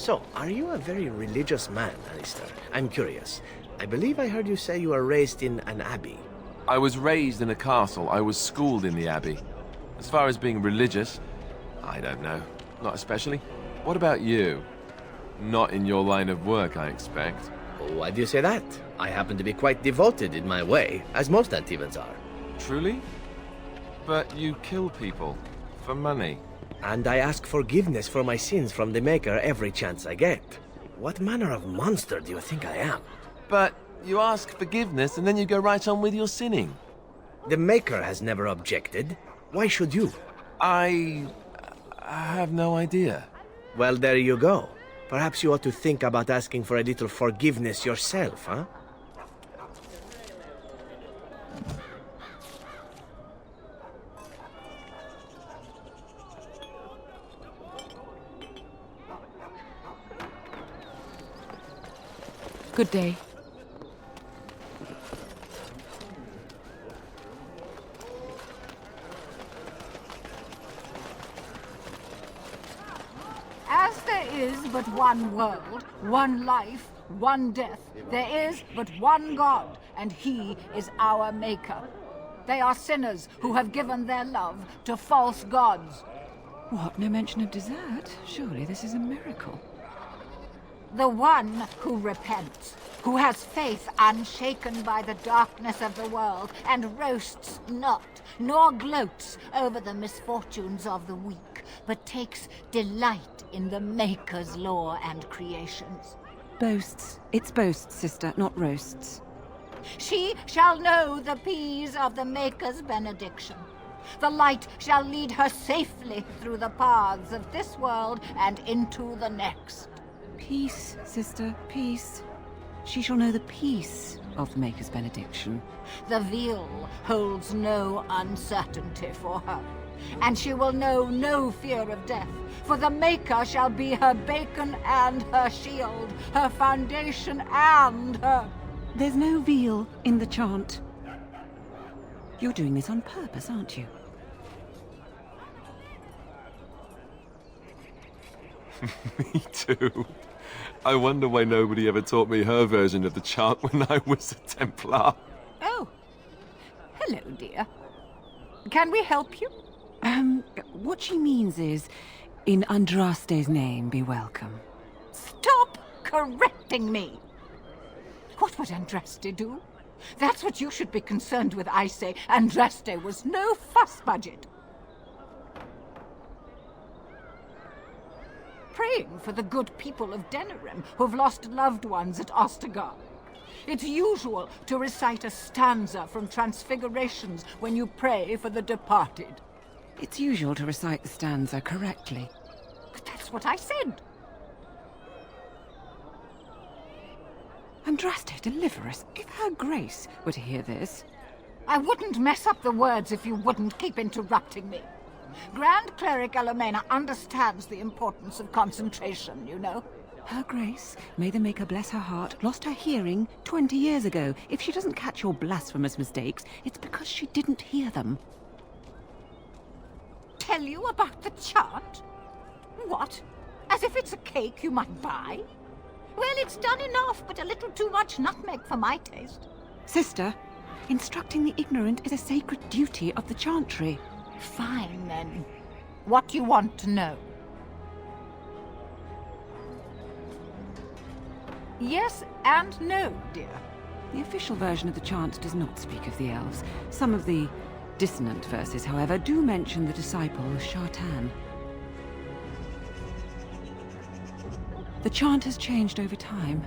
So, are you a very religious man, Alistair? I'm curious. I believe I heard you say you were raised in an abbey. I was raised in a castle. I was schooled in the abbey. As far as being religious, I don't know. Not especially. What about you? Not in your line of work, I expect. Why do you say that? I happen to be quite devoted in my way, as most Antevans are. Truly? But you kill people. For money. And I ask forgiveness for my sins from the Maker every chance I get. What manner of monster do you think I am? But you ask forgiveness and then you go right on with your sinning. The Maker has never objected. Why should you? I have no idea. Well, there you go. Perhaps you ought to think about asking for a little forgiveness yourself, huh? Good day. As there is but one world, one life, one death, there is but one God, and He is our Maker. They are sinners who have given their love to false gods. What? No mention of dessert? Surely this is a miracle. The one who repents, who has faith unshaken by the darkness of the world, and roasts not, nor gloats over the misfortunes of the weak, but takes delight in the Maker's law and creations. Boasts. It's boasts, sister, not roasts. She shall know the peace of the Maker's benediction. The light shall lead her safely through the paths of this world and into the next. Peace, sister, peace. She shall know the peace of the Maker's benediction. The veil holds no uncertainty for her, and she will know no fear of death, for the Maker shall be her bacon and her shield, her foundation and her... There's no veal in the chant. You're doing this on purpose, aren't you? Me too. I wonder why nobody ever taught me her version of the chant when I was a Templar. Oh. Hello, dear. Can we help you? What she means is, in Andraste's name, be welcome. Stop correcting me! What would Andraste do? That's what you should be concerned with, I say. Andraste was no fuss budget. Praying for the good people of Denerim who've lost loved ones at Ostagar. It's usual to recite a stanza from Transfigurations when you pray for the departed. It's usual to recite the stanza correctly. But that's what I said. Andraste, deliver us. If her grace were to hear this... I wouldn't mess up the words if you wouldn't keep interrupting me. Grand Cleric Elomena understands the importance of concentration, you know. Her grace, may the Maker bless her heart, lost her hearing 20 years ago. If she doesn't catch your blasphemous mistakes, it's because she didn't hear them. Tell you about the chant? What? As if it's a cake you might buy? Well, it's done enough, but a little too much nutmeg for my taste. Sister, instructing the ignorant is a sacred duty of the chantry. Fine, then. What do you want to know? Yes and no, dear. The official version of the chant does not speak of the elves. Some of the dissonant verses, however, do mention the disciple Shartan. The chant has changed over time.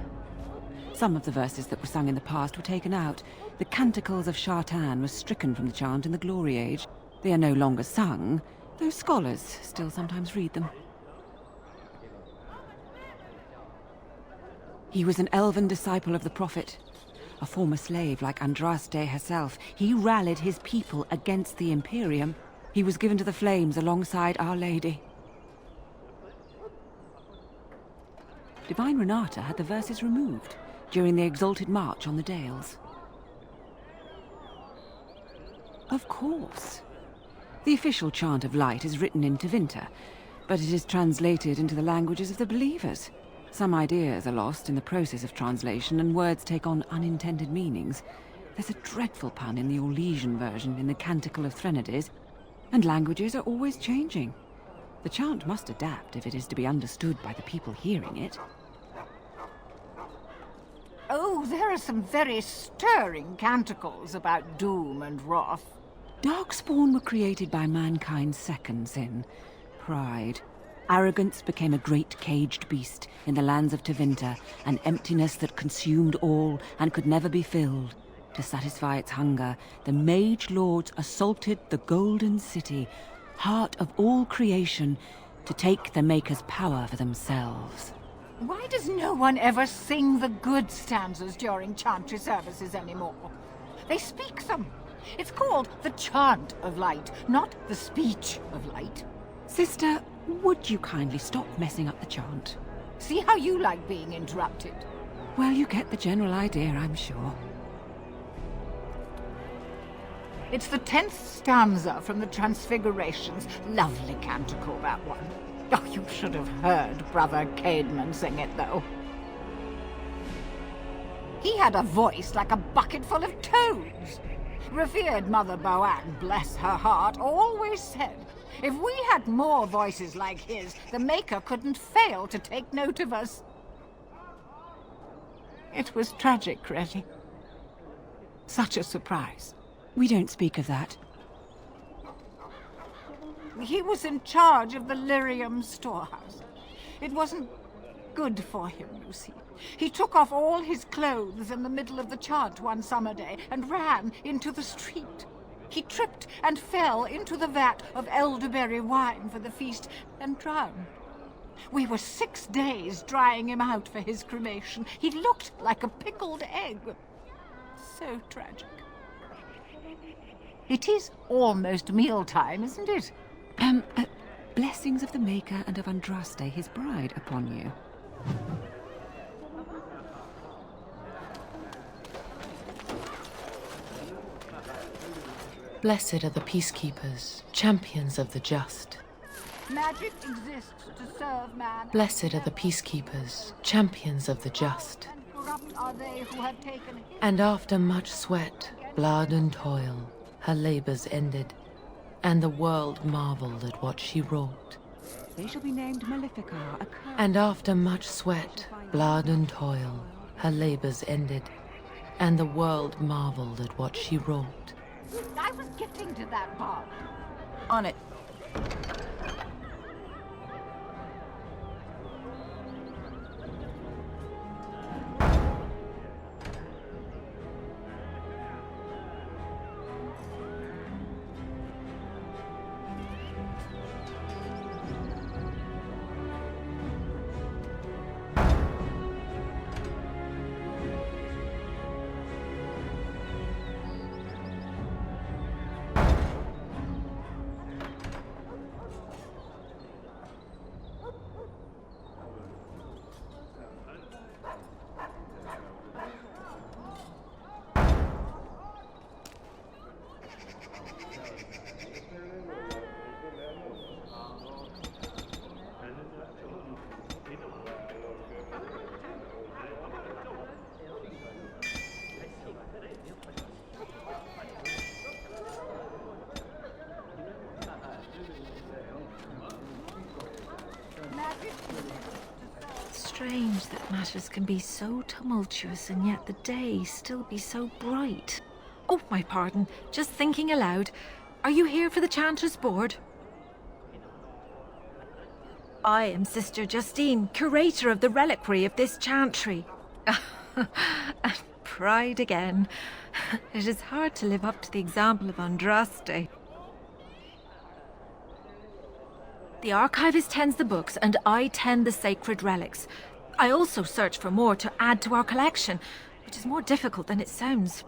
Some of the verses that were sung in the past were taken out. The canticles of Shartan were stricken from the chant in the Glory Age. They are no longer sung, though scholars still sometimes read them. He was an elven disciple of the Prophet. A former slave like Andraste herself, he rallied his people against the Imperium. He was given to the flames alongside Our Lady. Divine Renata had the verses removed during the Exalted March on the Dales. Of course. The official chant of light is written in Tevinter, but it is translated into the languages of the believers. Some ideas are lost in the process of translation, and words take on unintended meanings. There's a dreadful pun in the Orlesian version in the Canticle of Threnodies, and languages are always changing. The chant must adapt if it is to be understood by the people hearing it. Oh, there are some very stirring canticles about doom and wrath. Darkspawn were created by mankind's second sin, pride. Arrogance became a great caged beast in the lands of Tevinter, an emptiness that consumed all and could never be filled. To satisfy its hunger, the mage lords assaulted the Golden City, heart of all creation, to take the Maker's power for themselves. Why does no one ever sing the good stanzas during chantry services anymore? They speak them. It's called the chant of light, not the speech of light. Sister, would you kindly stop messing up the chant? See how you like being interrupted. Well, you get the general idea, I'm sure. It's the 10th stanza from the Transfigurations. Lovely canticle, that one. Oh, you should have heard Brother Caedmon sing it, though. He had a voice like a bucket full of toads. Revered Mother Boann, bless her heart, always said, if we had more voices like his, the Maker couldn't fail to take note of us. It was tragic, really. Such a surprise. We don't speak of that. He was in charge of the lyrium storehouse. It wasn't good for him, you see. He took off all his clothes in the middle of the chant one summer day and ran into the street. He tripped and fell into the vat of elderberry wine for the feast and drowned. We were 6 days drying him out for his cremation. He looked like a pickled egg. So tragic. It is almost mealtime, isn't it? Blessings of the Maker and of Andraste, his bride, upon you. Blessed are the peacekeepers, champions of the just. Magic exists to serve man. Blessed are the peacekeepers, champions of the just. And corrupt are they who have taken his. And after much sweat, blood and toil, her labors ended, and the world marveled at what she wrought. They shall be named Maleficar, a curse. And after much sweat, blood and toil, her labors ended, and the world marveled at what she wrought. I was getting to that part. On it. Strange that matters can be so tumultuous and yet the day still be so bright. Oh, my pardon, just thinking aloud. Are you here for the Chanter's Board? I am Sister Justine, curator of the reliquary of this chantry. And pride again. It is hard to live up to the example of Andraste. The archivist tends the books, and I tend the sacred relics. I also search for more to add to our collection, which is more difficult than it sounds.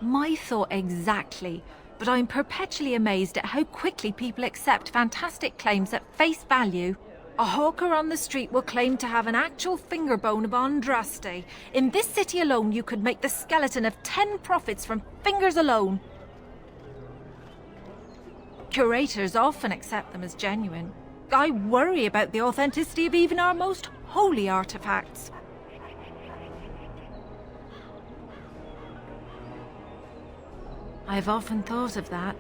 My thought exactly, but I'm perpetually amazed at how quickly people accept fantastic claims at face value. A hawker on the street will claim to have an actual finger bone of Andraste. In this city alone, you could make the skeleton of 10 prophets from fingers alone. Curators often accept them as genuine. I worry about the authenticity of even our most holy artifacts. I've often thought of that.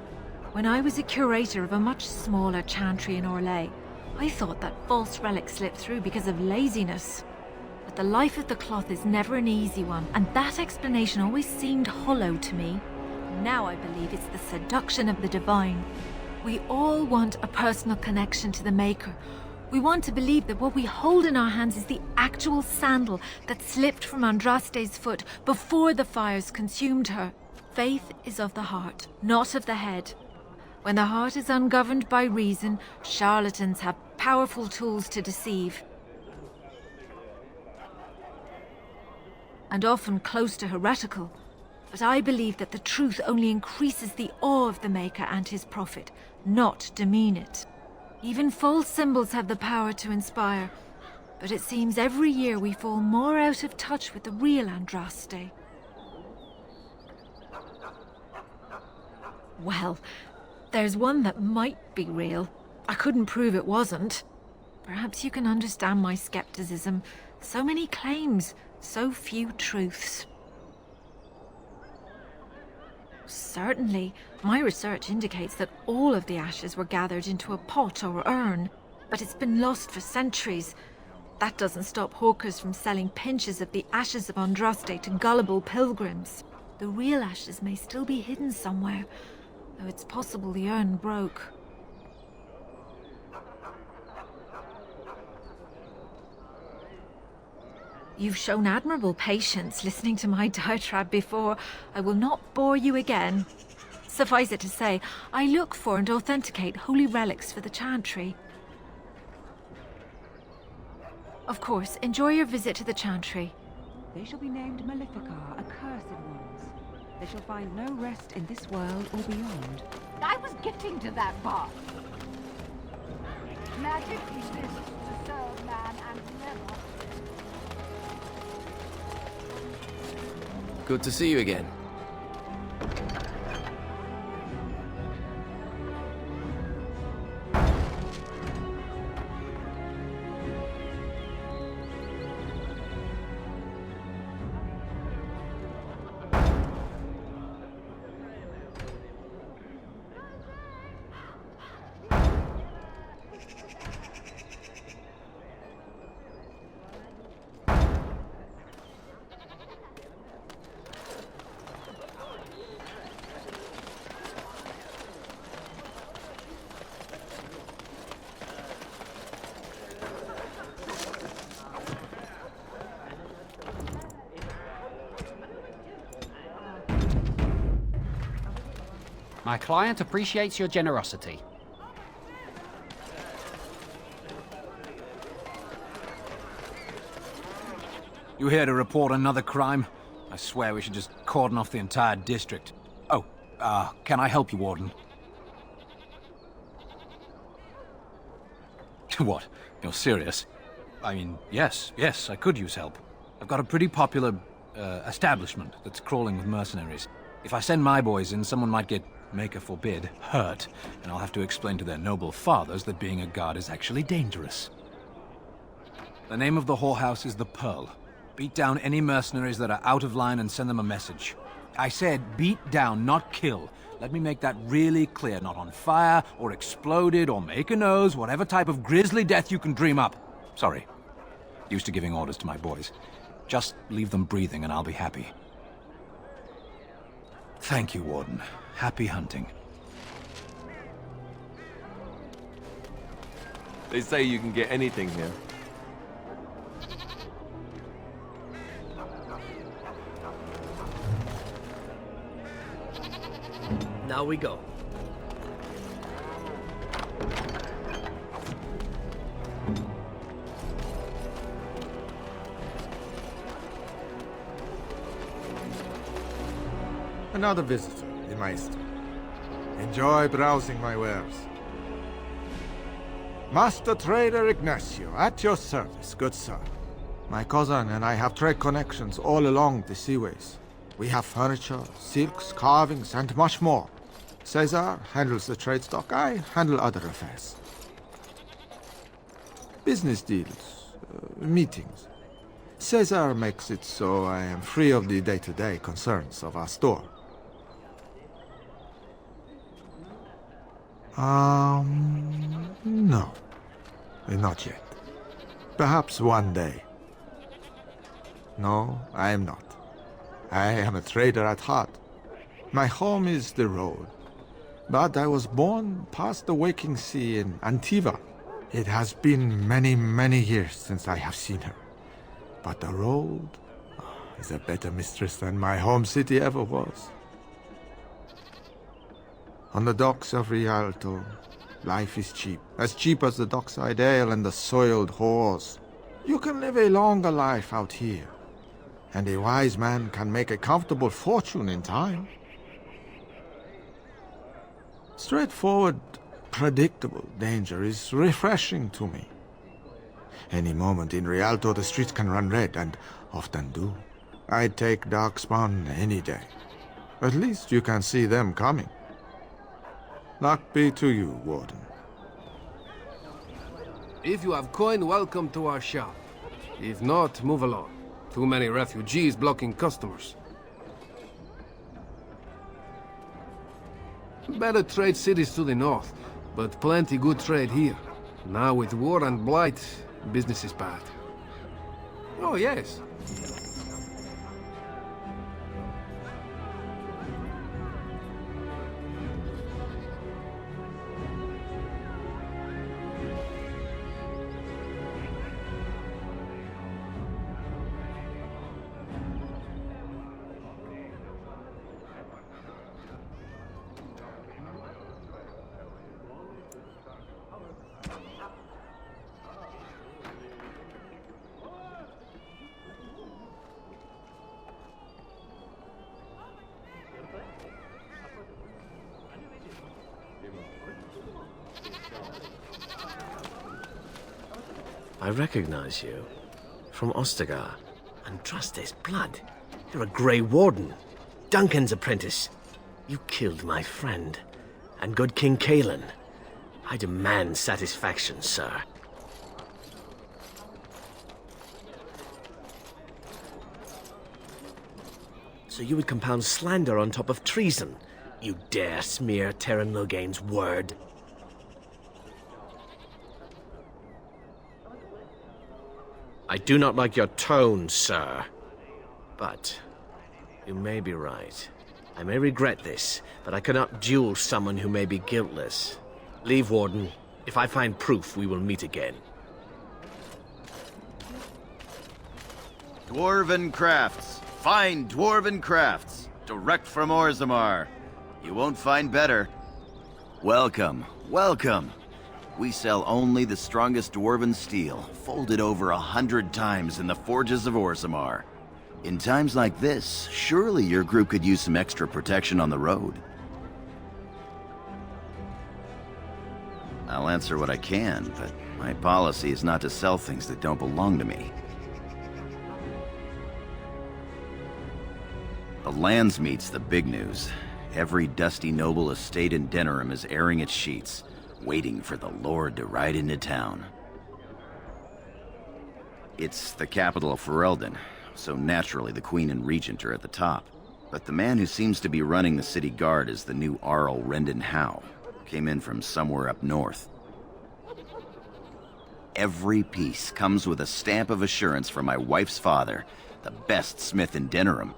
When I was a curator of a much smaller chantry in Orlais, I thought that false relics slipped through because of laziness. But the life of the cloth is never an easy one, and that explanation always seemed hollow to me. Now I believe it's the seduction of the divine. We all want a personal connection to the Maker. We want to believe that what we hold in our hands is the actual sandal that slipped from Andraste's foot before the fires consumed her. Faith is of the heart, not of the head. When the heart is ungoverned by reason, charlatans have powerful tools to deceive. And often close to heretical. But I believe that the truth only increases the awe of the Maker and his prophet, not demean it. Even false symbols have the power to inspire, but it seems every year we fall more out of touch with the real Andraste. Well, there's one that might be real. I couldn't prove it wasn't. Perhaps you can understand my skepticism. So many claims, so few truths. Certainly, my research indicates that all of the ashes were gathered into a pot or urn, but it's been lost for centuries. That doesn't stop hawkers from selling pinches of the ashes of Andraste to gullible pilgrims. The real ashes may still be hidden somewhere, though it's possible the urn broke. You've shown admirable patience listening to my diatribe before. I will not bore you again. Suffice it to say, I look for and authenticate holy relics for the chantry. Of course, enjoy your visit to the chantry. They shall be named Maleficar, accursed ones. They shall find no rest in this world or beyond. I was getting to that part. Magic exists to serve man and never. Good to see you again. My client appreciates your generosity. You here to report another crime? I swear we should just cordon off the entire district. Oh, can I help you, Warden? What? You're serious? I mean, yes, I could use help. I've got a pretty popular, establishment that's crawling with mercenaries. If I send my boys in, someone might get, Maker forbid, hurt, and I'll have to explain to their noble fathers that being a guard is actually dangerous. The name of the whorehouse is the Pearl. Beat down any mercenaries that are out of line and send them a message. I said beat down, not kill. Let me make that really clear. Not on fire, or exploded, or make a nose, whatever type of grisly death you can dream up. Sorry. Used to giving orders to my boys. Just leave them breathing and I'll be happy. Thank you, Warden. Happy hunting. They say you can get anything here. Now we go. Another visitor, the Maestro. Enjoy browsing my wares. Master Trader Ignacio, at your service, good sir. My cousin and I have trade connections all along the seaways. We have furniture, silks, carvings, and much more. Cesar handles the trade stock, I handle other affairs. Business deals, meetings. Caesar makes it so I am free of the day-to-day concerns of our store. No. Not yet. Perhaps one day. No, I am not. I am a trader at heart. My home is the road. But I was born past the waking sea in Antiva. It has been many, many years since I have seen her. But the road is a better mistress than my home city ever was. On the docks of Rialto, life is cheap. As cheap as the dockside ale and the soiled whores. You can live a longer life out here. And a wise man can make a comfortable fortune in time. Straightforward, predictable danger is refreshing to me. Any moment in Rialto the streets can run red, and often do. I'd take Darkspawn any day. At least you can see them coming. Luck be to you, Warden. If you have coin, welcome to our shop. If not, move along. Too many refugees blocking customers. Better trade cities to the north, but plenty good trade here. Now with war and blight, business is bad. Oh yes. I recognize you. From Ostagar. And trust his blood. You're a Grey Warden. Duncan's apprentice. You killed my friend. And good King Cailan. I demand satisfaction, sir. So you would compound slander on top of treason? You dare smear Terran Loghain's word? I do not like your tone, sir. But you may be right. I may regret this, but I cannot duel someone who may be guiltless. Leave, Warden. If I find proof, we will meet again. Dwarven crafts. Fine dwarven crafts. Direct from Orzammar. You won't find better. Welcome, welcome. We sell only the strongest dwarven steel, folded over 100 times in the forges of Orzammar. In times like this, surely your group could use some extra protection on the road. I'll answer what I can, but my policy is not to sell things that don't belong to me. The Landsmeet's the big news. Every dusty noble estate in Denerim is airing its sheets, waiting for the Lord to ride into town. It's the capital of Ferelden, so naturally the Queen and Regent are at the top. But the man who seems to be running the city guard is the new Arl Rendon Howe. Came in from somewhere up north. Every piece comes with a stamp of assurance from my wife's father, the best smith in Denerim.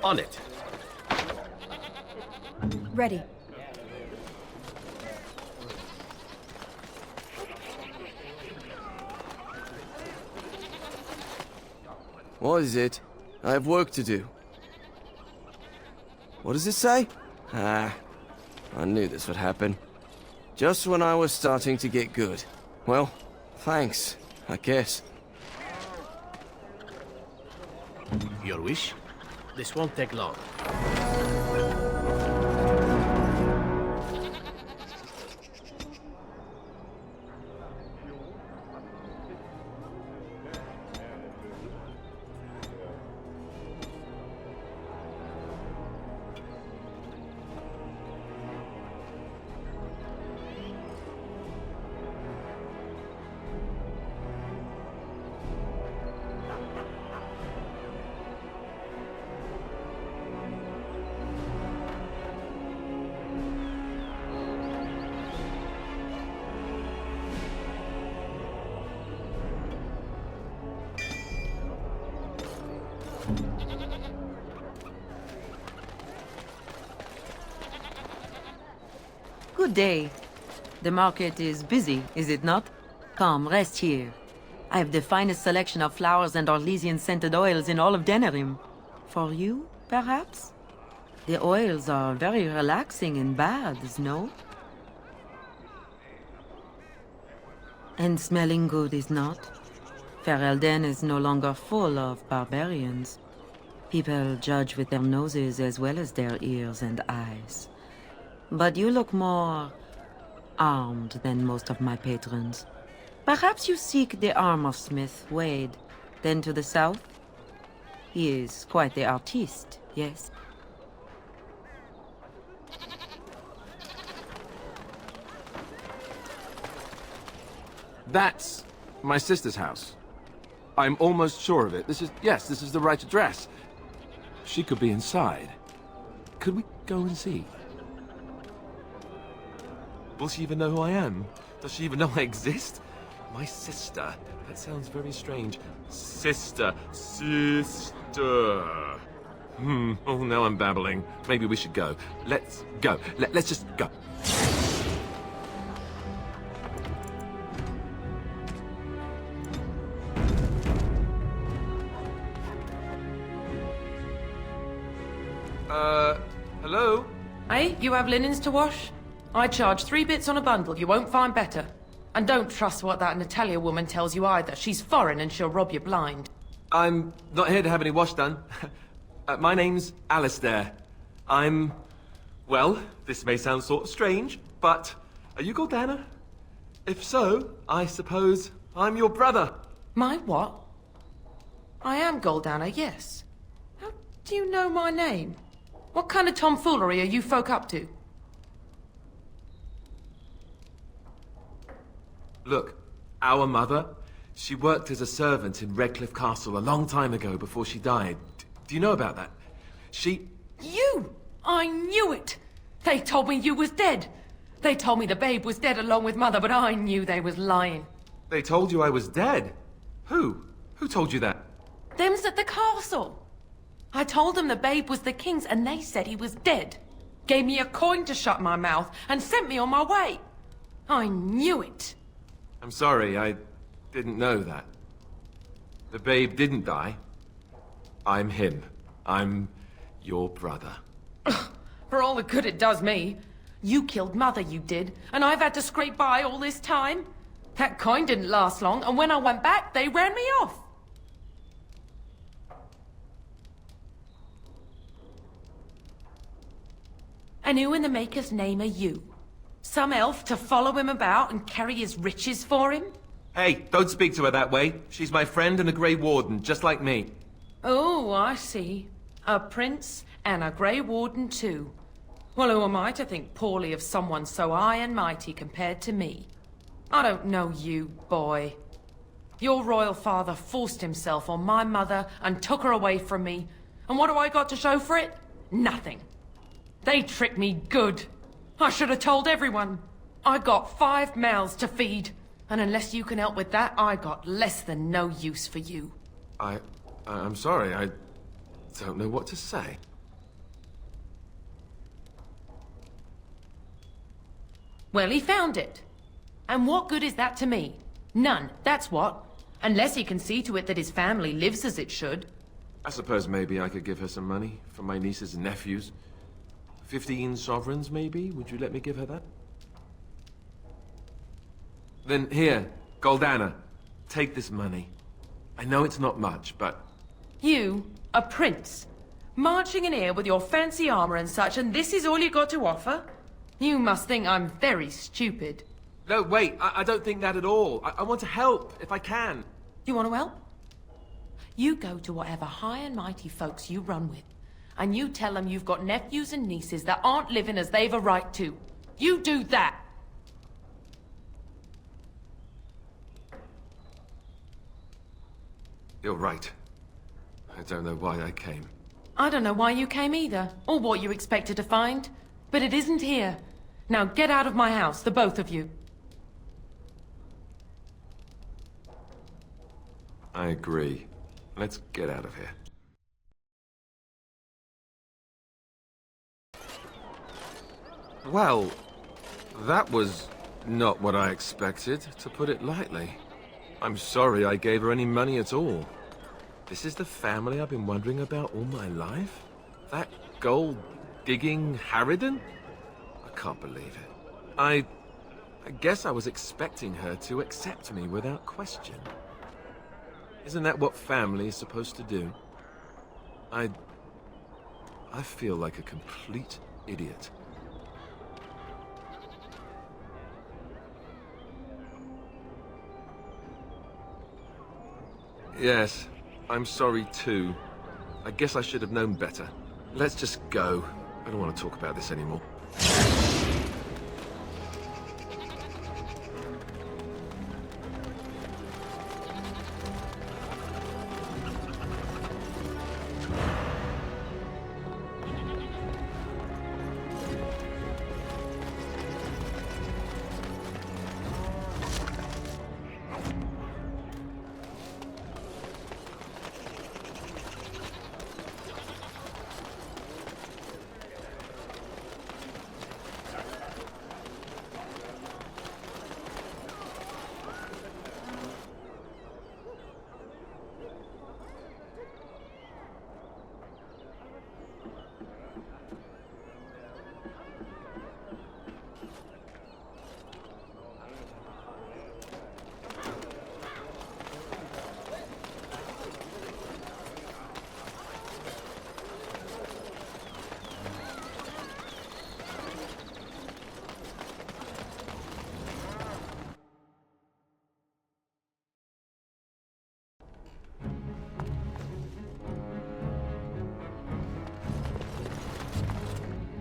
On it. Ready. What is it? I have work to do. What does it say? Ah, I knew this would happen. Just when I was starting to get good. Well, thanks, I guess. Your wish? This won't take long. Good day. The market is busy, is it not? Come, rest here. I have the finest selection of flowers and Orlesian-scented oils in all of Denerim. For you, perhaps? The oils are very relaxing in baths, no? And smelling good, is not? Ferelden is no longer full of barbarians. People judge with their noses as well as their ears and eyes. But you look more armed than most of my patrons. Perhaps you seek the armor-smith, Wade. Then to the south? He is quite the artiste, yes? That's my sister's house. I'm almost sure of it. This is the right address. She could be inside. Could we go and see? Will she even know who I am? Does she even know I exist? My sister. That sounds very strange. Sister. Oh, now I'm babbling. Maybe we should go. Let's go. Let's just go. Hello? Hey, you have linens to wash? I charge 3 bits on a bundle. You won't find better. And don't trust what that Natalia woman tells you either. She's foreign and she'll rob you blind. I'm not here to have any wash done. My name's Alistair. Well, this may sound sort of strange, but are you Goldana? If so, I suppose I'm your brother. My what? I am Goldana, yes. How do you know my name? What kind of tomfoolery are you folk up to? Look, our mother, she worked as a servant in Redcliffe Castle a long time ago before she died. Do you know about that? You! I knew it! They told me you was dead. They told me the babe was dead along with mother, but I knew they was lying. They told you I was dead? Who? Who told you that? Them's at the castle. I told them the babe was the king's and they said he was dead. Gave me a coin to shut my mouth and sent me on my way. I knew it. I'm sorry, I didn't know that. The babe didn't die. I'm him. I'm your brother. For all the good it does me. You killed mother, you did, and I've had to scrape by all this time. That coin didn't last long, and when I went back, they ran me off. And who in the Maker's name are you? Some elf to follow him about and carry his riches for him? Hey, don't speak to her that way. She's my friend and a Grey Warden, just like me. Oh, I see. A prince and a Grey Warden too. Well, who am I to think poorly of someone so high and mighty compared to me? I don't know you, boy. Your royal father forced himself on my mother and took her away from me. And what do I got to show for it? Nothing. They tricked me good. I should have told everyone. I got 5 mouths to feed. And unless you can help with that, I got less than no use for you. I'm sorry, I don't know what to say. Well, he found it. And what good is that to me? None, that's what. Unless he can see to it that his family lives as it should. I suppose maybe I could give her some money for my nieces and nephews. 15 sovereigns, maybe? Would you let me give her that? Then here, Goldana, take this money. I know it's not much, but... You, A prince? Marching in here with your fancy armor and such, and this is all you got to offer? You must think I'm very stupid. No, wait, I don't think that at all. I want to help, if I can. You want to help? You go to whatever high and mighty folks you run with, and you tell them you've got nephews and nieces that aren't living as they've a right to. You do that! You're right. I don't know why I came. I don't know why you came either, or what you expected to find. But it isn't here. Now get out of my house, the both of you. I agree. Let's get out of here. Well, that was not what I expected, to put it lightly. I'm sorry I gave her any money at all. This is the family I've been wondering about all my life? That gold-digging harridan? I can't believe it. I guess I was expecting her to accept me without question. Isn't that what family is supposed to do? I feel like a complete idiot. Yes, I'm sorry too. I guess I should have known better. Let's just go. I don't want to talk about this anymore.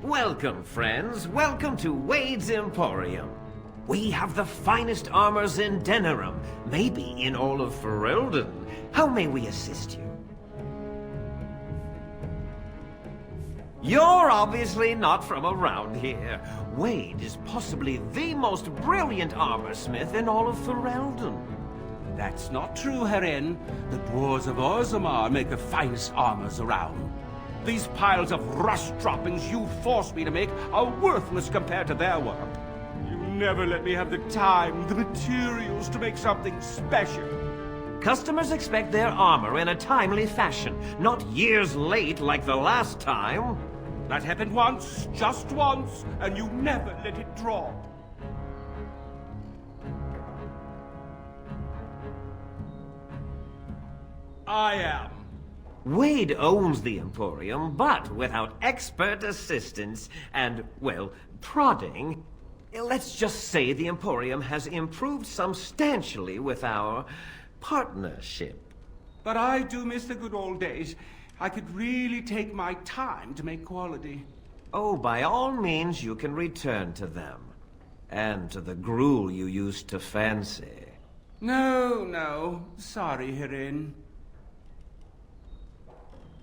Welcome, friends. Welcome to Wade's Emporium. We have the finest armors in Denerim, maybe in all of Ferelden. How may we assist you? You're obviously not from around here. Wade is possibly the most brilliant armorsmith in all of Ferelden. That's not true, Herin. The dwarves of Orzammar make the finest armors around. These piles of rust droppings you forced me to make are worthless compared to their work. You never let me have the time, the materials to make something special. Customers expect their armor in a timely fashion, not years late like the last time. That happened once, just once, and you never let it drop. I am. Wade owns the Emporium, but without expert assistance and, well, prodding, let's just say the Emporium has improved substantially with our partnership. But I do miss the good old days. I could really take my time to make quality. Oh, by all means, you can return to them. And to the gruel you used to fancy. No. Sorry, Herin.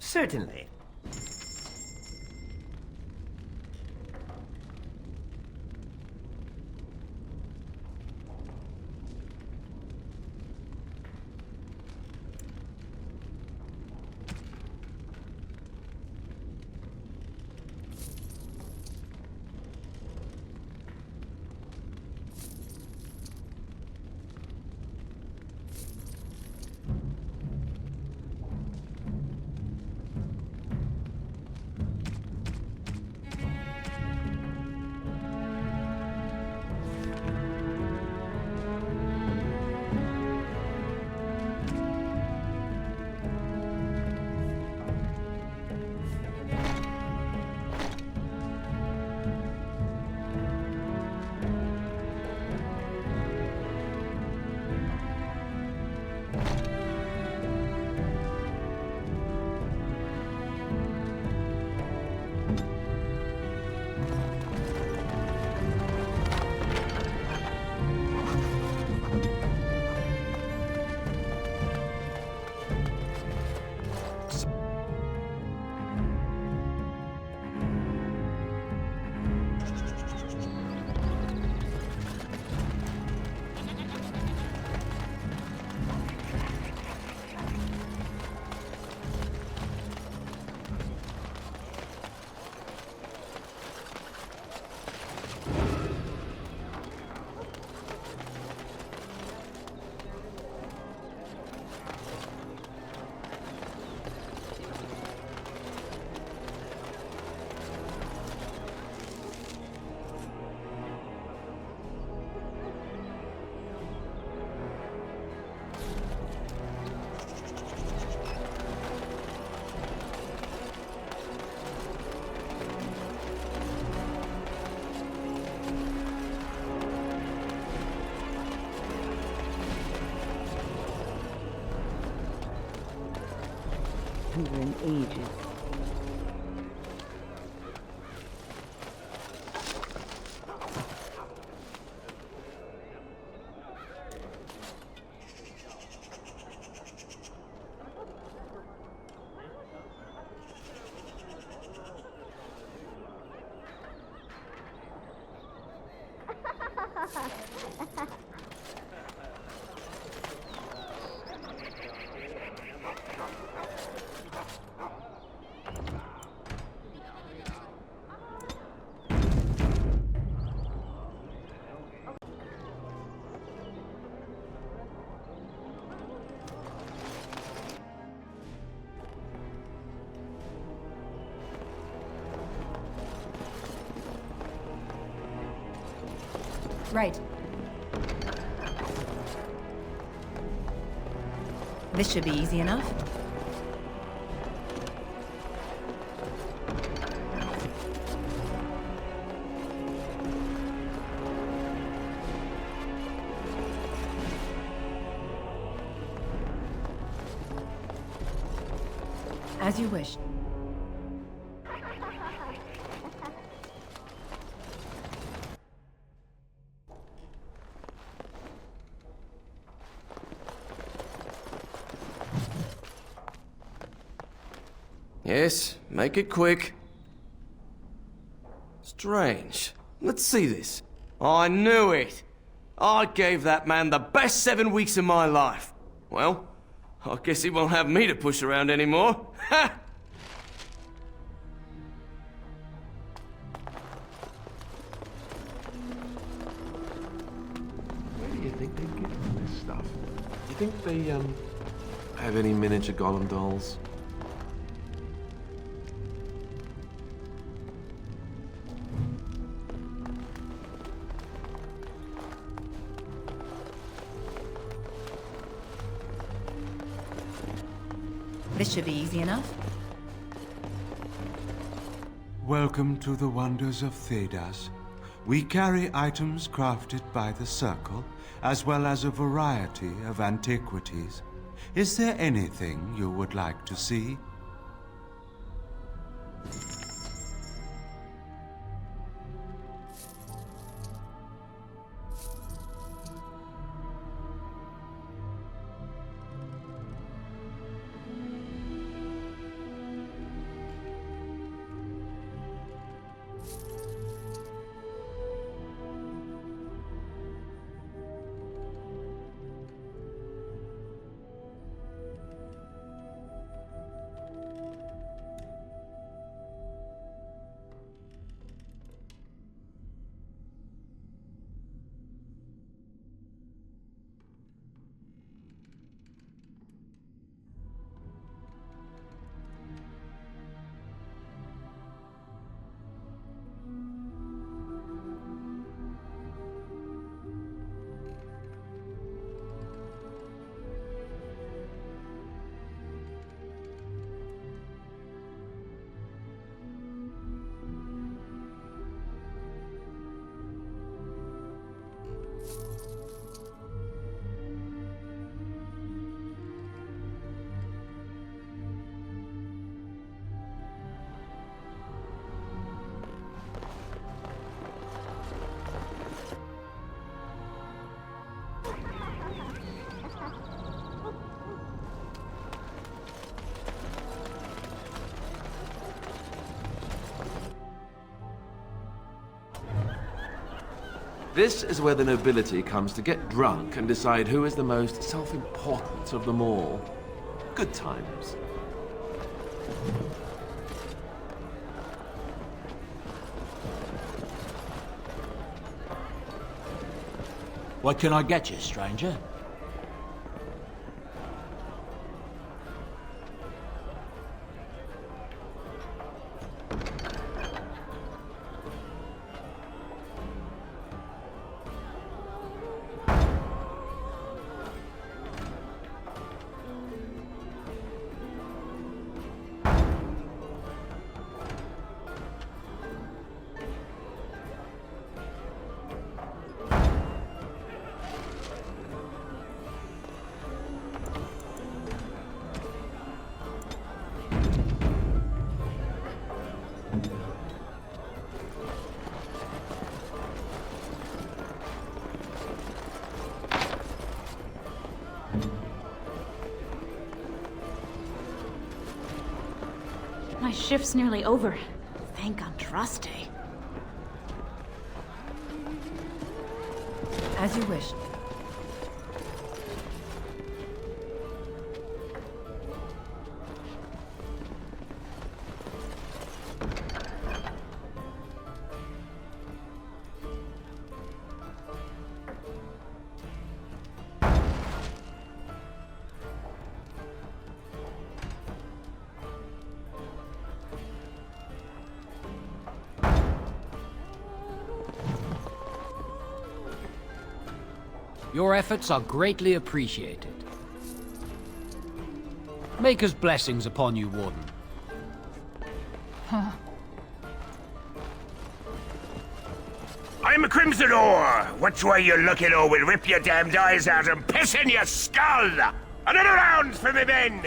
Certainly. quivering ages. Right. This should be easy enough. As you wish. Yes, make it quick. Strange. Let's see this. I knew it! I gave that man the best 7 weeks of my life. Well, I guess he won't have me to push around anymore. Ha! Where do you think they get all this stuff? Do you think they, have any miniature golem dolls? This should be easy enough. Welcome to the wonders of Thedas. We carry items crafted by the Circle, as well as a variety of antiquities. Is there anything you would like to see? This is where the nobility comes to get drunk and decide who is the most self-important of them all. Good times. What can I get you, stranger? shift's nearly over. Thank Andraste. As you wish. Your efforts are greatly appreciated. Maker's blessings upon you, Warden. I'm a Crimson Ore. Which way you looking, or we'll rip your damned eyes out and piss in your skull! Another round for me men!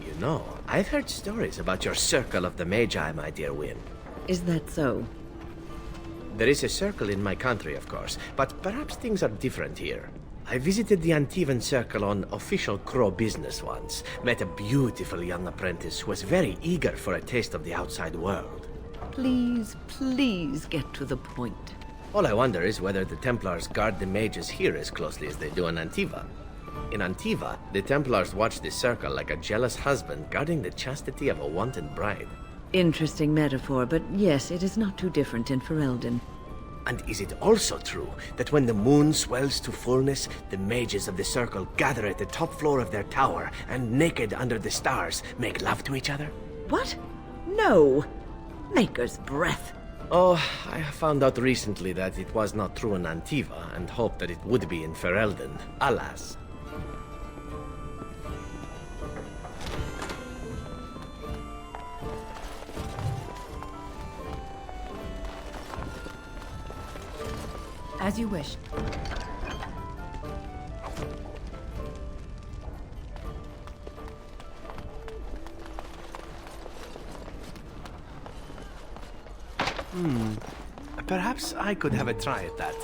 You know, I've heard stories about your Circle of the Magi, my dear Wynne. Is that so? There is a circle in my country, of course, but perhaps things are different here. I visited the Antivan Circle on official Crow business once, met a beautiful young apprentice who was very eager for a taste of the outside world. Please, please get to the point. All I wonder is whether the Templars guard the mages here as closely as they do in Antiva. In Antiva, the Templars watch the circle like a jealous husband guarding the chastity of a wanton bride. Interesting metaphor, but yes, it is not too different in Ferelden. And is it also true that when the moon swells to fullness, the mages of the circle gather at the top floor of their tower and, naked under the stars, make love to each other? What? No! Maker's breath. Oh, I found out recently that it was not true in Antiva, and hoped that it would be in Ferelden. Alas. As you wish. Perhaps I could have a try at that.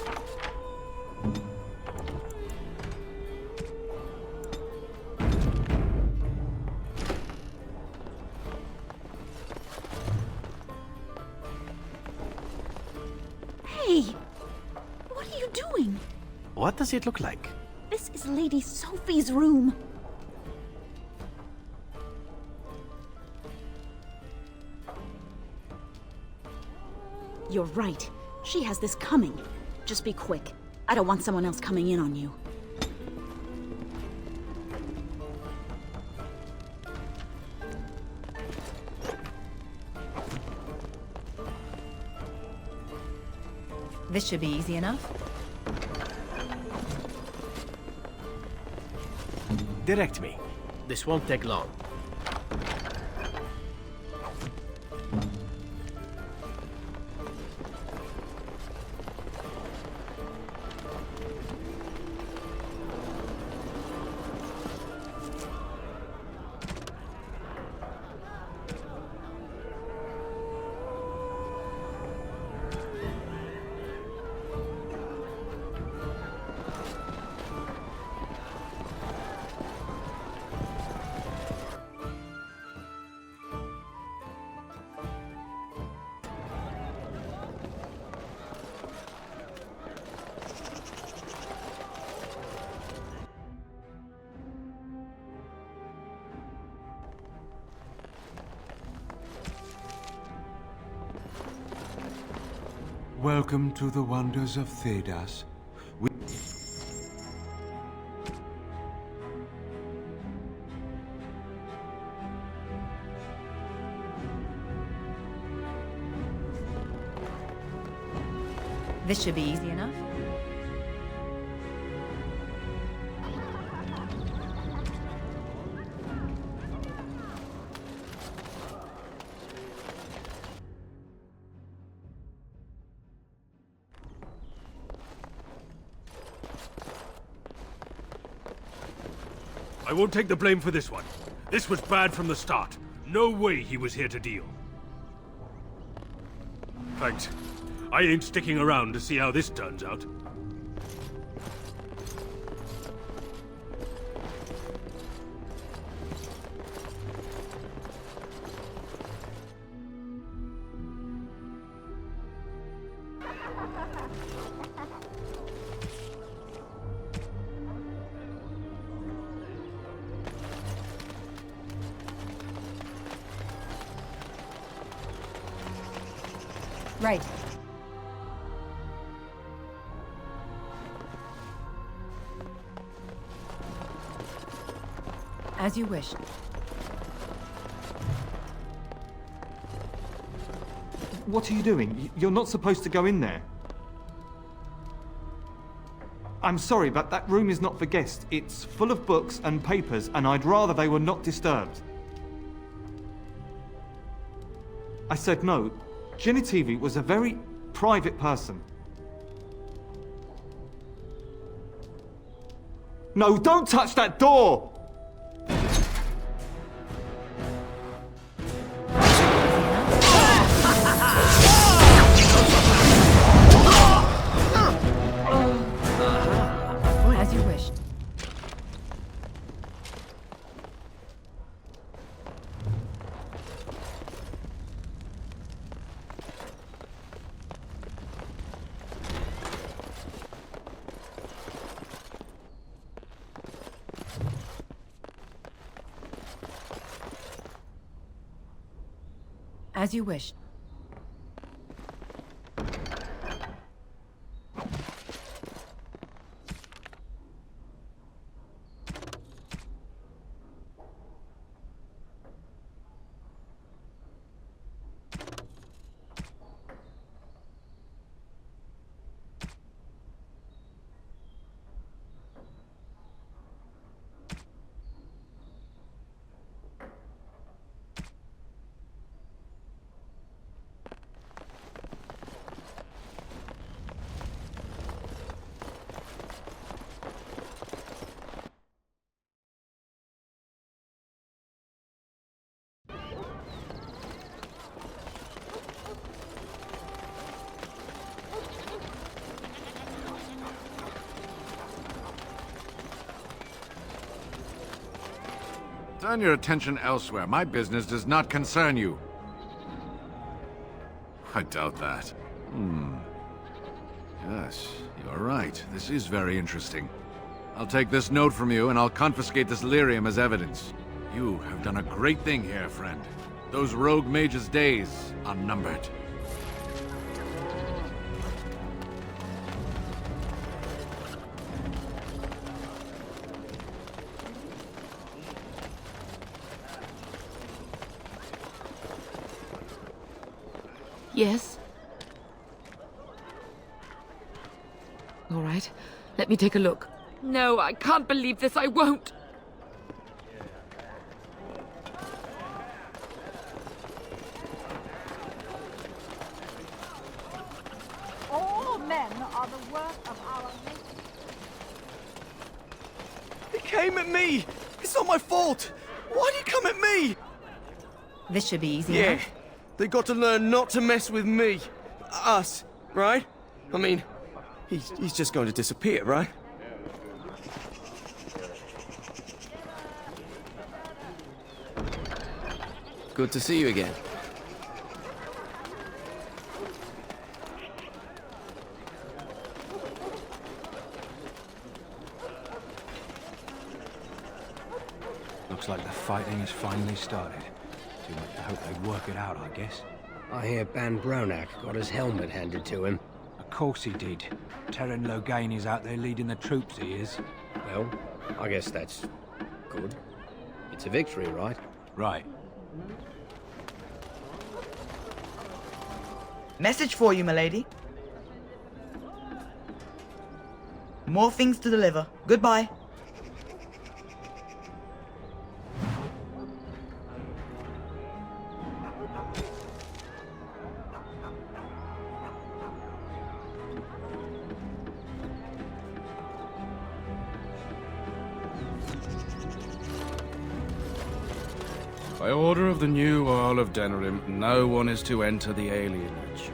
Hey! What are you doing? What does it look like? This is Lady Sophie's room. You're right. She has this coming. Just be quick. I don't want someone else coming in on you. This should be easy enough. Direct me. This won't take long. Welcome to the wonders of Thedas. This should be easy enough. I won't take the blame for this one. This was bad from the start. No way he was here to deal. Thanks. I ain't sticking around to see how this turns out. Right. As you wish. What are you doing? You're not supposed to go in there. I'm sorry, but that room is not for guests. It's full of books and papers, and I'd rather they were not disturbed. I said no. Genitivi was a very private person. No, don't touch that door! As you wish. As you wish. Turn your attention elsewhere. My business does not concern you. I doubt that. Yes, you're right. This is very interesting. I'll take this note from you, and I'll confiscate this lyrium as evidence. You have done a great thing here, friend. Those rogue mages' days are numbered. Yes? All right. Let me take a look. No, I can't believe this. I won't. All men are the work of our maker. He came at me! It's not my fault! Why do you come at me? This should be easy Yeah, enough. they got to learn not to mess with me. Us, right? I mean, he's just going to disappear, right? Good to see you again. Looks like the fighting has finally started. Too much to hope they work it out, I guess. I hear Ban Bronak got his helmet handed to him. Of course he did. Terran Logain is out there leading the troops, he is. Well, I guess that's good. It's a victory, right? Right. Message for you, milady. More things to deliver. Goodbye. By order of the new Earl of Denerim, no one is to enter the alienage.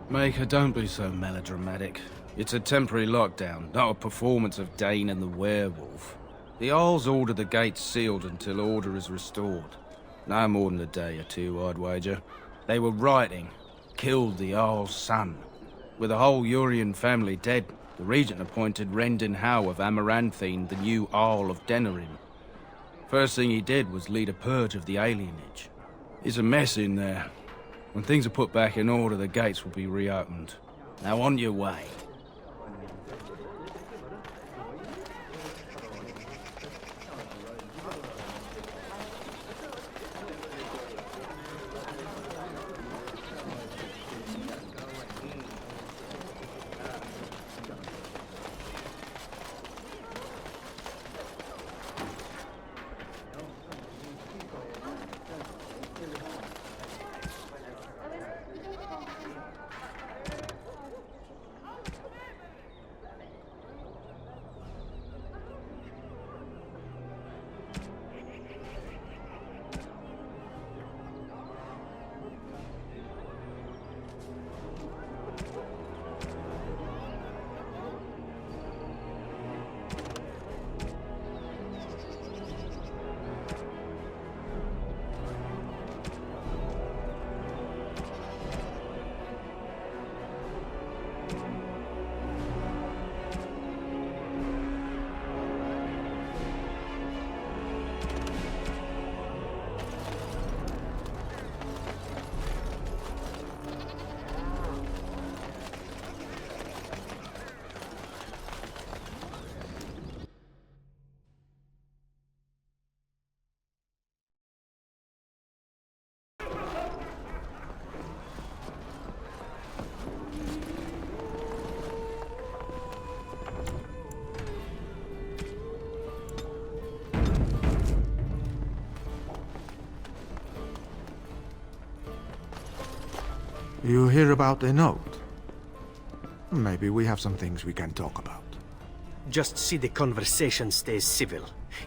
Maker, don't be so melodramatic. It's a temporary lockdown, not a performance of Dane and the werewolf. The Jarl's ordered the gates sealed until order is restored. No more than a day or two, I'd wager. They were rioting, killed the Jarl's son. With the whole Urian family dead, the regent appointed Rendon Howe of Amaranthine the new Jarl of Denerim. First thing he did was lead a purge of the alienage. It's a mess in there. When things are put back in order, the gates will be reopened. Now on your way. You hear about a note? Maybe we have some things we can talk about. Just see the conversation stays civil.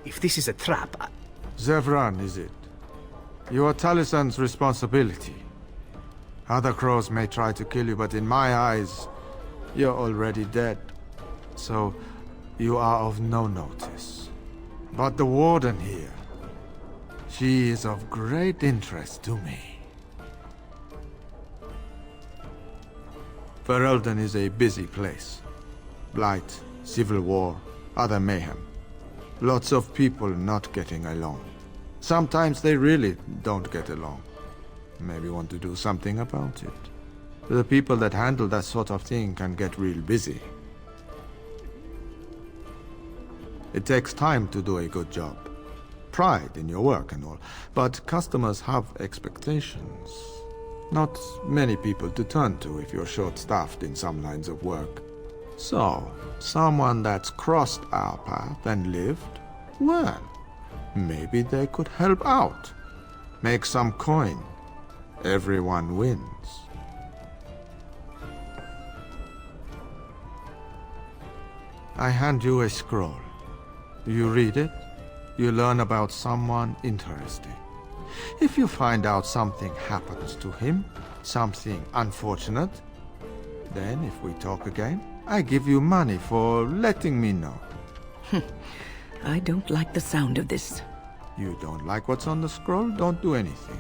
If this is a trap, Zevran, is it? You are Talisan's responsibility. Other crows may try to kill you, but in my eyes, you're already dead. So, you are of no notice. But the warden here, she is of great interest to me. Ferelden is a busy place. Blight, civil war, other mayhem. Lots of people not getting along. Sometimes they really don't get along. Maybe want to do something about it. The people that handle that sort of thing can get real busy. It takes time to do a good job. Pride in your work and all. But customers have expectations. Not many people to turn to if you're short-staffed in some lines of work. So, someone that's crossed our path and lived, well, maybe they could help out. Make some coin. Everyone wins. I hand you a scroll. You read it, you learn about someone interesting. If you find out something happens to him, something unfortunate, then if we talk again, I give you money for letting me know. I don't like the sound of this. You don't like what's on the scroll? Don't do anything.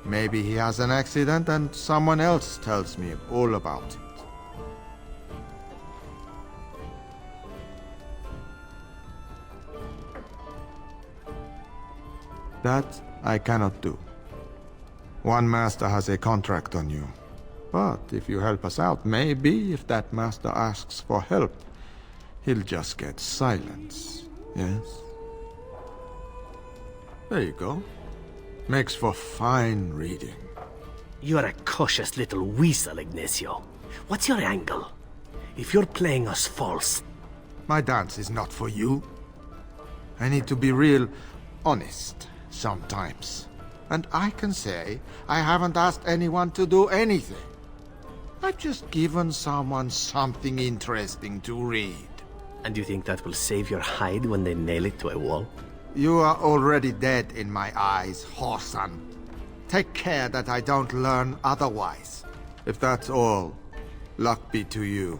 Maybe he has an accident and someone else tells me all about it. That I cannot do. One master has a contract on you. But if you help us out, maybe if that master asks for help, he'll just get silence. Yes? There you go. Makes for fine reading. You're a cautious little weasel, Ignacio. What's your angle? If you're playing us false... My dance is not for you. I need to be real honest sometimes. And I can say I haven't asked anyone to do anything. I've just given someone something interesting to read. And you think that will save your hide when they nail it to a wall? You are already dead in my eyes, whoreson. Take care that I don't learn otherwise. If that's all, luck be to you.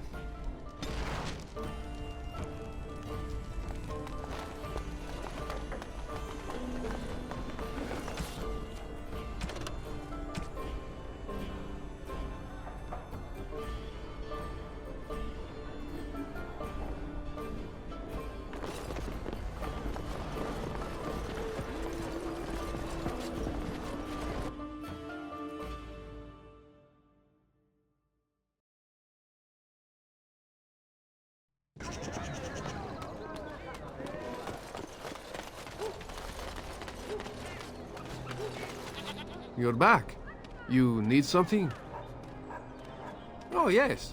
You're back. You need something? Oh, yes.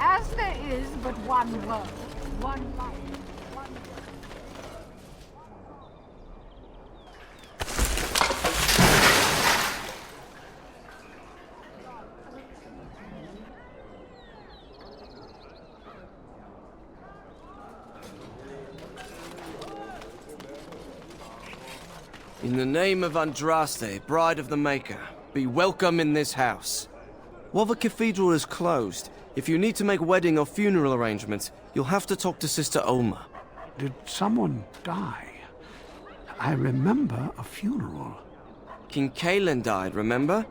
As there is but one world, one life, one In the name of Andraste, Bride of the Maker, be welcome in this house. While the cathedral is closed, if you need to make wedding or funeral arrangements, you'll have to talk to Sister Olma. Did someone die? I remember a funeral. King Kalen died, remember?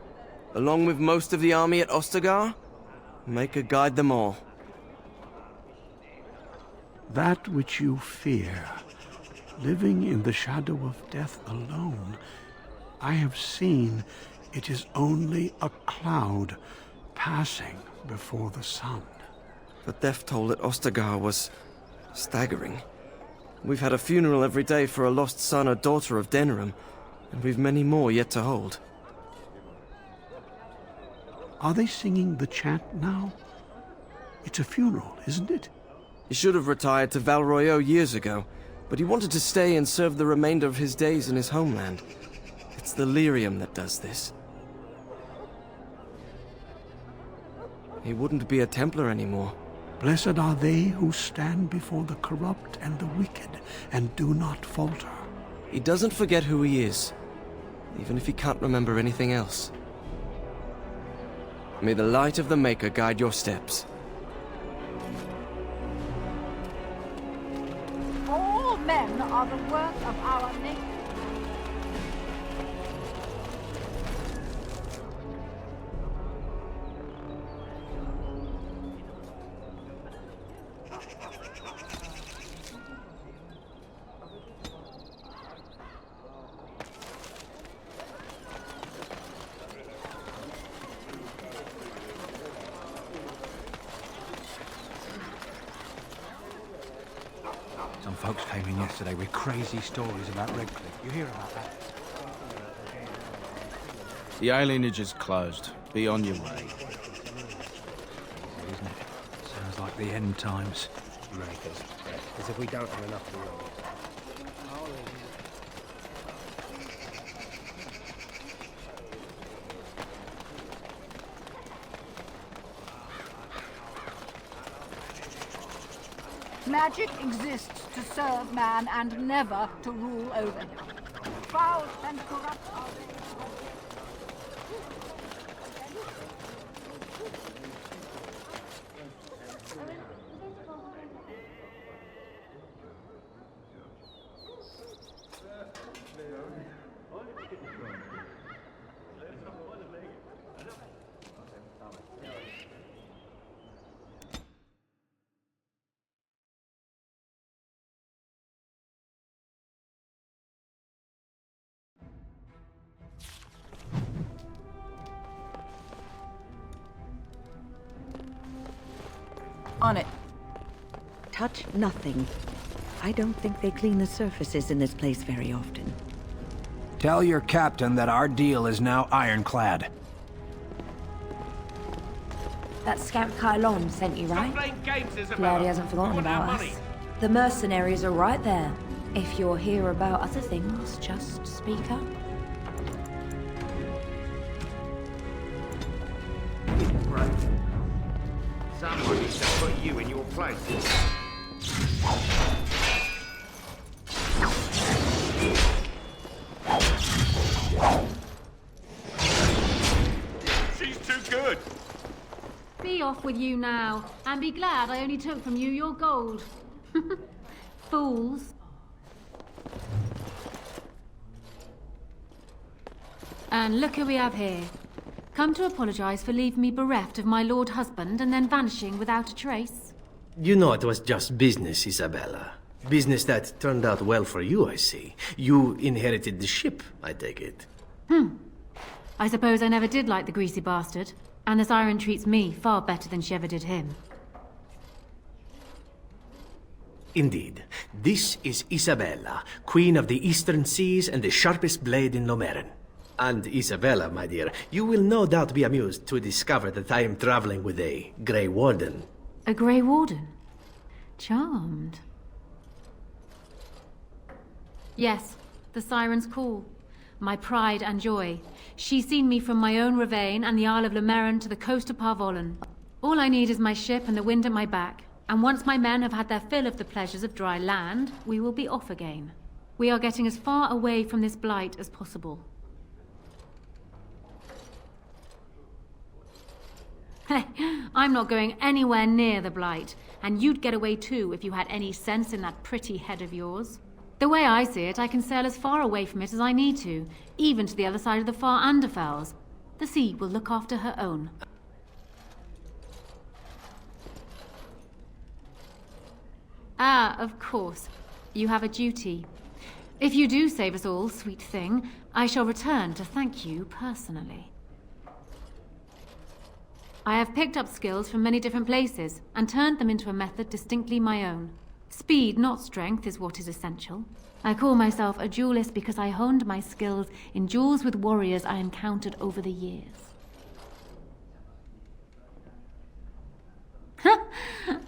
Along with most of the army at Ostagar? Maker guide them all. That which you fear, living in the shadow of death alone, I have seen it is only a cloud passing before the sun. The death toll at Ostagar was staggering. We've had a funeral every day for a lost son or daughter of Denerim, and we've many more yet to hold. Are they singing the chant now? It's a funeral, isn't it? He should have retired to Valroyo years ago, but he wanted to stay and serve the remainder of his days in his homeland. It's the lyrium that does this. He wouldn't be a Templar anymore. Blessed are they who stand before the corrupt and the wicked, and do not falter. He doesn't forget who he is, even if he can't remember anything else. May the light of the Maker guide your steps. All men are the work of our Maker. Some folks came in yesterday with crazy stories about Redcliffe. You hear about that? The alienage is closed. Be on your way. Isn't it? Sounds like the end times. Makers. As if we don't have enough to run. Magic exists to serve man and never to rule over him. Foul and corrupt are they. On it. Touch nothing. I don't think they clean the surfaces in this place very often. Tell your captain that our deal is now ironclad. That scamp Kylon sent you, right? Glad he hasn't forgotten about us. The mercenaries are right there. If you're here about other things, just speak up. Right. Someone needs to put you in your place. She's too good. Be off with you now, and be glad I only took from you your gold. fools. And look who we have here. Come to apologize for leaving me bereft of my lord husband and then vanishing without a trace. You know it was just business, Isabella. Business that turned out well for you, I see. You inherited the ship, I take it. I suppose I never did like the greasy bastard. And the siren treats me far better than she ever did him. Indeed. This is Isabella, Queen of the Eastern Seas and the sharpest blade in Lomerin. And Isabella, my dear, you will no doubt be amused to discover that I am traveling with a Grey Warden. A Grey Warden? Charmed. Yes, the siren's call. My pride and joy. She's seen me from my own Ravane and the Isle of Lomerin to the coast of Parvolan. All I need is my ship and the wind at my back. And once my men have had their fill of the pleasures of dry land, we will be off again. We are getting as far away from this blight as possible. I'm not going anywhere near the blight, and you'd get away too if you had any sense in that pretty head of yours. The way I see it, I can sail as far away from it as I need to, even to the other side of the far Anderfels. The sea will look after her own. Ah, of course. You have a duty. If you do save us all, sweet thing, I shall return to thank you personally. I have picked up skills from many different places and turned them into a method distinctly my own. Speed, not strength, is what is essential. I call myself a duelist because I honed my skills in duels with warriors I encountered over the years.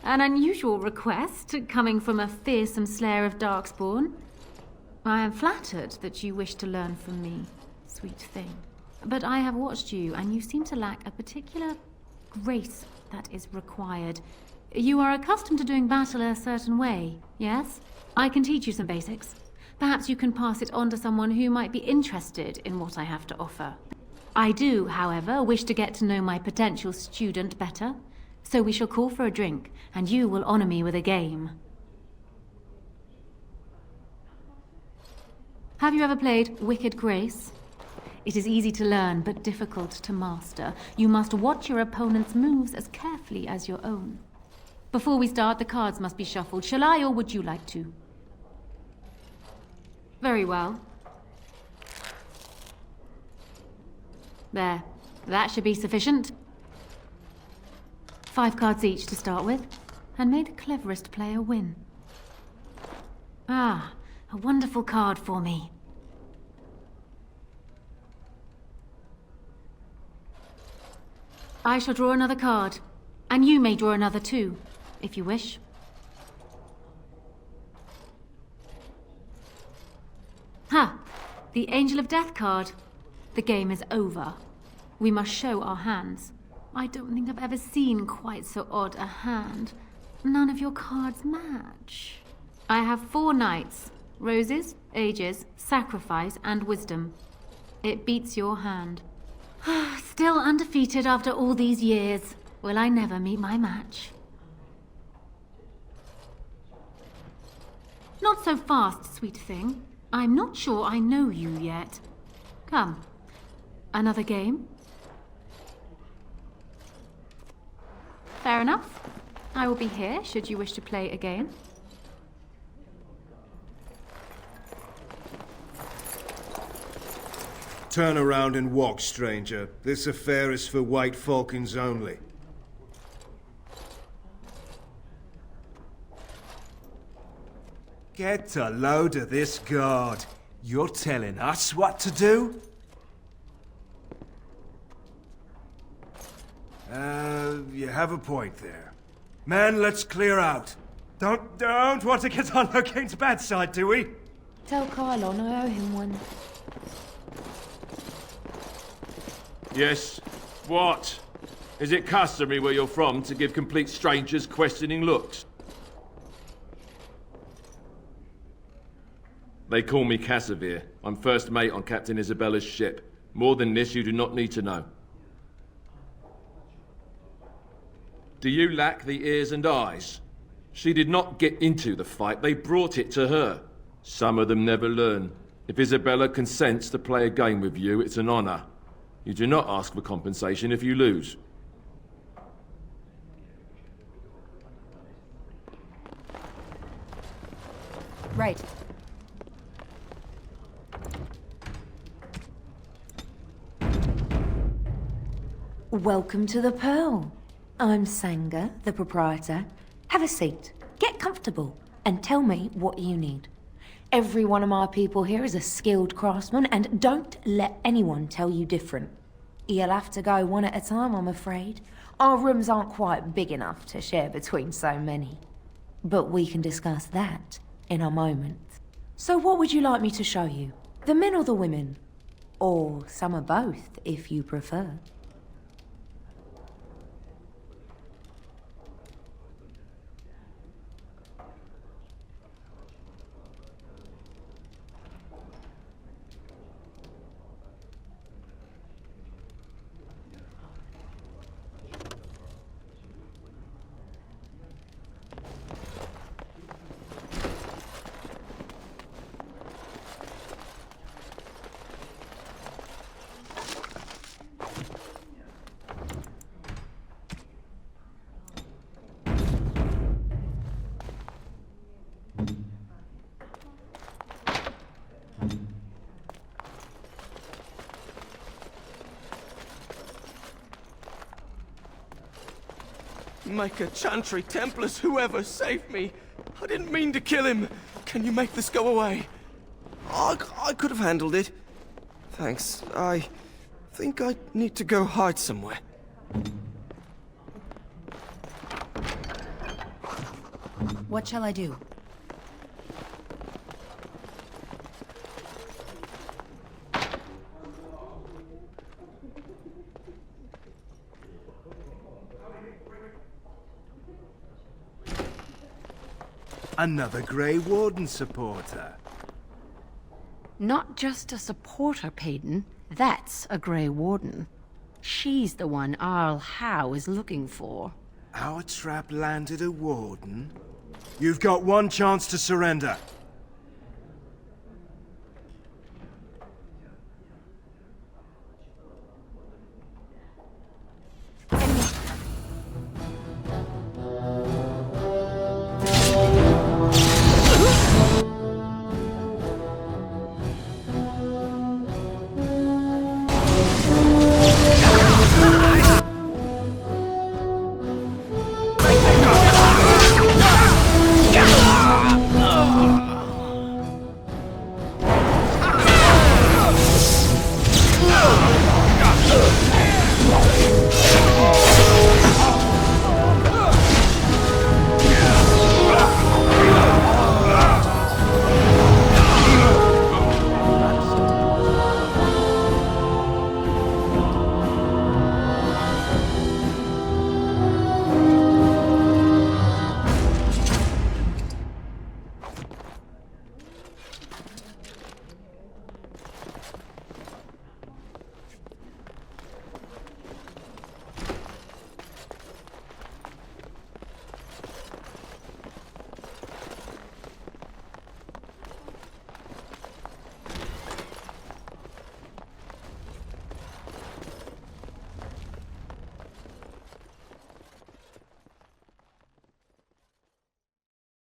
An unusual request, coming from a fearsome slayer of Darkspawn. I am flattered that you wish to learn from me, sweet thing. But I have watched you, and you seem to lack a particular grace that is required. You are accustomed to doing battle a certain way, yes? I can teach you some basics. Perhaps you can pass it on to someone who might be interested in what I have to offer. I do, however, wish to get to know my potential student better, so we shall call for a drink, and you will honor me with a game. Have you ever played Wicked Grace? It is easy to learn, but difficult to master. You must watch your opponent's moves as carefully as your own. Before we start, the cards must be shuffled. Shall I, or would you like to? Very well. There. That should be sufficient. 5 cards each to start with, and may the cleverest player win. Ah, a wonderful card for me. I shall draw another card, and you may draw another too, if you wish. Ha! The Angel of Death card. The game is over. We must show our hands. I don't think I've ever seen quite so odd a hand. None of your cards match. I have 4 knights. Roses, ages, sacrifice, and wisdom. It beats your hand. Still undefeated after all these years. Will I never meet my match? Not so fast, sweet thing. I'm not sure I know you yet. Come. Another game? Fair enough. I will be here should you wish to play again. Turn around and walk, stranger. This affair is for White Falcons only. Get a load of this guard. You're telling us what to do? You have a point there. Man, let's clear out. Don't want to get on Locane's bad side, do we? Tell Kylon I owe him one. Yes. What? Is it customary where you're from to give complete strangers questioning looks? They call me Cassavir. I'm first mate on Captain Isabella's ship. More than this, you do not need to know. Do you lack the ears and eyes? She did not get into the fight, they brought it to her. Some of them never learn. If Isabella consents to play a game with you, it's an honor. You do not ask for compensation if you lose. Right. Welcome to the Pearl. I'm Sanga, the proprietor. Have a seat, get comfortable, and tell me what you need. Every one of my people here is a skilled craftsman, and don't let anyone tell you different. You'll have to go one at a time, I'm afraid. Our rooms aren't quite big enough to share between so many. But we can discuss that in a moment. So what would you like me to show you? The men or the women? Or some of both, if you prefer. Maker, Chantry, Templars, whoever, save me. I didn't mean to kill him. Can you make this go away? I could have handled it. Thanks. I think I need to go hide somewhere. What shall I do? Another Grey Warden supporter. Not just a supporter, Payton. That's a Grey Warden. She's the one Arl Howe is looking for. Our trap landed a Warden? You've got one chance to surrender.